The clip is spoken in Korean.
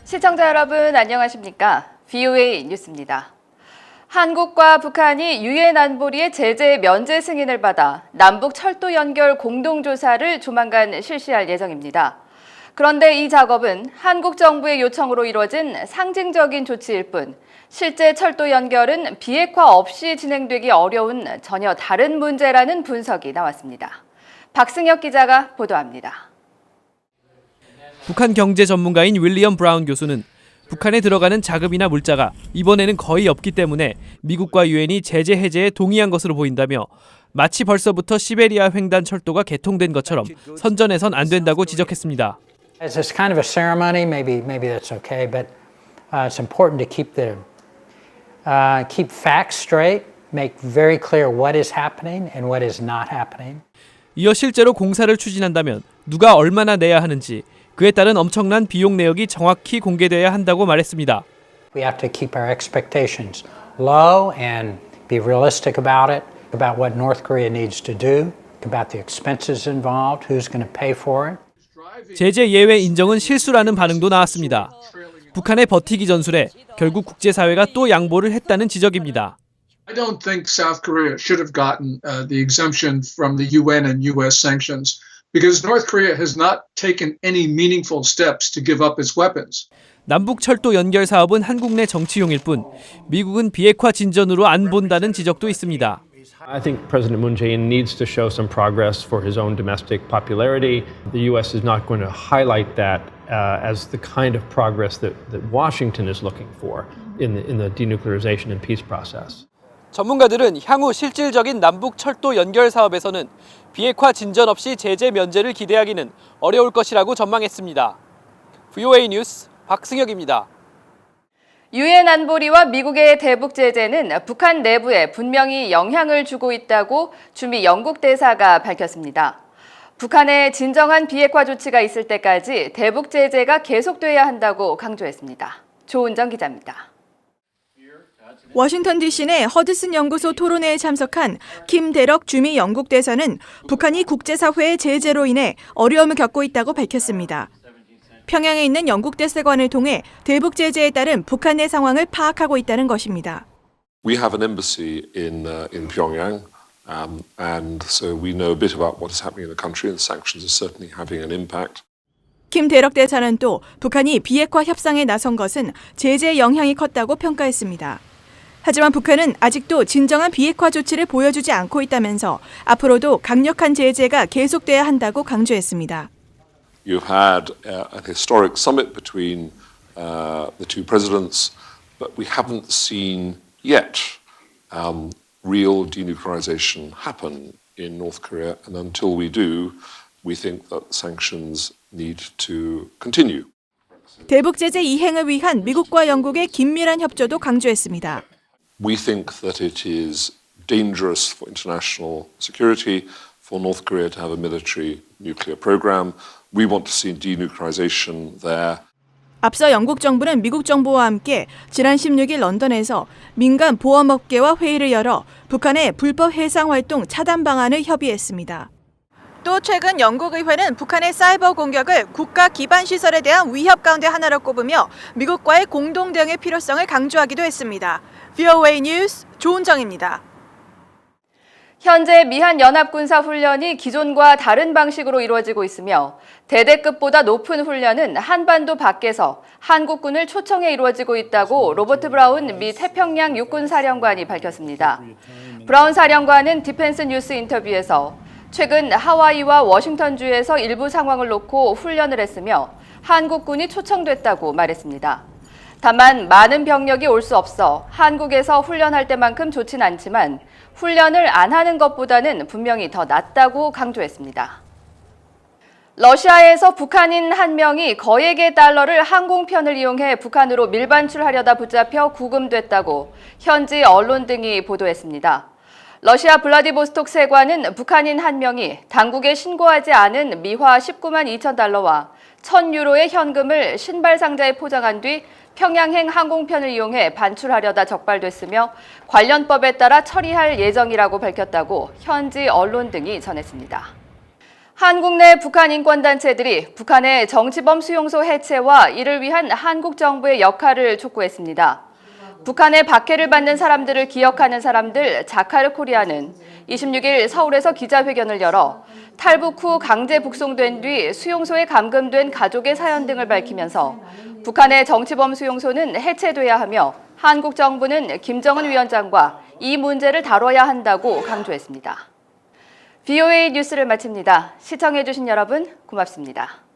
시청자 여러분 안녕하십니까? VOA 뉴스입니다. 한국과 북한이 유엔 안보리의 제재 면제 승인을 받아 남북 철도 연결 공동조사를 조만간 실시할 예정입니다. 그런데 이 작업은 한국 정부의 요청으로 이루어진 상징적인 조치일 뿐 실제 철도 연결은 비핵화 없이 진행되기 어려운 전혀 다른 문제라는 분석이 나왔습니다. 박승혁 기자가 보도합니다. 북한 경제 전문가인 윌리엄 브라운 교수는 북한에 들어가는 자금이나 물자가 이번에는 거의 없기 때문에 미국과 유엔이 제재 해제에 동의한 것으로 보인다며 마치 벌써부터 시베리아 횡단 철도가 개통된 것처럼 선전해선 안 된다고 지적했습니다. As it's kind of a ceremony, maybe that's okay, but it's important to keep facts straight, make very clear what is happening and what is not happening. 이어 실제로 공사를 추진한다면 누가 얼마나 내야 하는지 그에 따른 엄청난 비용 내역이 정확히 공개돼야 한다고 말했습니다. We have to keep our expectations low and be realistic about it, about what North Korea needs to do, about the expenses involved, who's going to pay for it. 제재 예외 인정은 실수라는 반응도 나왔습니다. 북한의 버티기 전술에 결국 국제사회가 또 양보를 했다는 지적입니다. I don't think South Korea should have gotten the exemption from the UN and US sanctions because North Korea has not taken any meaningful steps to give up its weapons. 남북 철도 연결 사업은 한국 내 정치용일 뿐 미국은 비핵화 진전으로 안 본다는 지적도 있습니다. I think President Moon Jae-in needs to show some progress for his own domestic popularity. The U.S. is not going to highlight that as the kind of progress that Washington is looking for in the denuclearization and peace process. 전문가들은 향후 실질적인 남북 철도 연결 사업에서는 비핵화 진전 없이 제재 면제를 기대하기는 어려울 것이라고 전망했습니다. VOA 뉴스 박승혁입니다. 유엔 안보리와 미국의 대북 제재는 북한 내부에 분명히 영향을 주고 있다고 주미 영국 대사가 밝혔습니다. 북한의 진정한 비핵화 조치가 있을 때까지 대북 제재가 계속돼야 한다고 강조했습니다. 조은정 기자입니다. 워싱턴 DC 내 허드슨 연구소 토론회에 참석한 김대럭 주미 영국 대사는 북한이 국제사회의 제재로 인해 어려움을 겪고 있다고 밝혔습니다. 평양에 있는 영국 대사관을 통해 대북 제재에 따른 북한 내 상황을 파악하고 있다는 것입니다. We have an embassy in Pyongyang, and so we know a bit about what is happening in the country, and the sanctions are certainly having an impact. 김대럭 대사는 또 북한이 비핵화 협상에 나선 것은 제재의 영향이 컸다고 평가했습니다. 하지만 북한은 아직도 진정한 비핵화 조치를 보여주지 않고 있다면서 앞으로도 강력한 제재가 계속돼야 한다고 강조했습니다. You've had an historic summit between the two presidents, but we haven't seen yet real denuclearization happen in North Korea, and until we do, we think that sanctions need to continue. 대북 제재 이행을 위한 미국과 영국의 긴밀한 협조도 강조했습니다. We think that it is dangerous for international security for North Korea to have a military nuclear program. We want to see denuclearization there. 앞서 영국 정부는 미국 정부와 함께 지난 16일 런던에서 민간 보험업계와 회의를 열어 북한의 불법 해상 활동 차단 방안을 협의했습니다. 또 최근 영국 의회는 북한의 사이버 공격을 국가 기반 시설에 대한 위협 가운데 하나로 꼽으며 미국과의 공동 대응의 필요성을 강조하기도 했습니다. VOA 뉴스 조은정입니다. 현재 미한 연합군사훈련이 기존과 다른 방식으로 이루어지고 있으며 대대급보다 높은 훈련은 한반도 밖에서 한국군을 초청해 이루어지고 있다고 로버트 브라운 미 태평양 육군사령관이 밝혔습니다. 브라운 사령관은 디펜스 뉴스 인터뷰에서 최근 하와이와 워싱턴주에서 일부 상황을 놓고 훈련을 했으며 한국군이 초청됐다고 말했습니다. 다만 많은 병력이 올 수 없어 한국에서 훈련할 때만큼 좋진 않지만 훈련을 안 하는 것보다는 분명히 더 낫다고 강조했습니다. 러시아에서 북한인 한 명이 거액의 달러를 항공편을 이용해 북한으로 밀반출하려다 붙잡혀 구금됐다고 현지 언론 등이 보도했습니다. 러시아 블라디보스톡 세관은 북한인 한 명이 당국에 신고하지 않은 미화 19만 2천 달러와 1,000유로의 현금을 신발 상자에 포장한 뒤 평양행 항공편을 이용해 반출하려다 적발됐으며 관련법에 따라 처리할 예정이라고 밝혔다고 현지 언론 등이 전했습니다. 한국 내 북한 인권단체들이 북한의 정치범 수용소 해체와 이를 위한 한국 정부의 역할을 촉구했습니다. 북한의 박해를 받는 사람들을 기억하는 사람들 자카르 코리아는 26일 서울에서 기자회견을 열어 탈북 후 강제 북송된 뒤 수용소에 감금된 가족의 사연 등을 밝히면서 북한의 정치범 수용소는 해체돼야 하며 한국 정부는 김정은 위원장과 이 문제를 다뤄야 한다고 강조했습니다. VOA 뉴스를 마칩니다. 시청해주신 여러분 고맙습니다.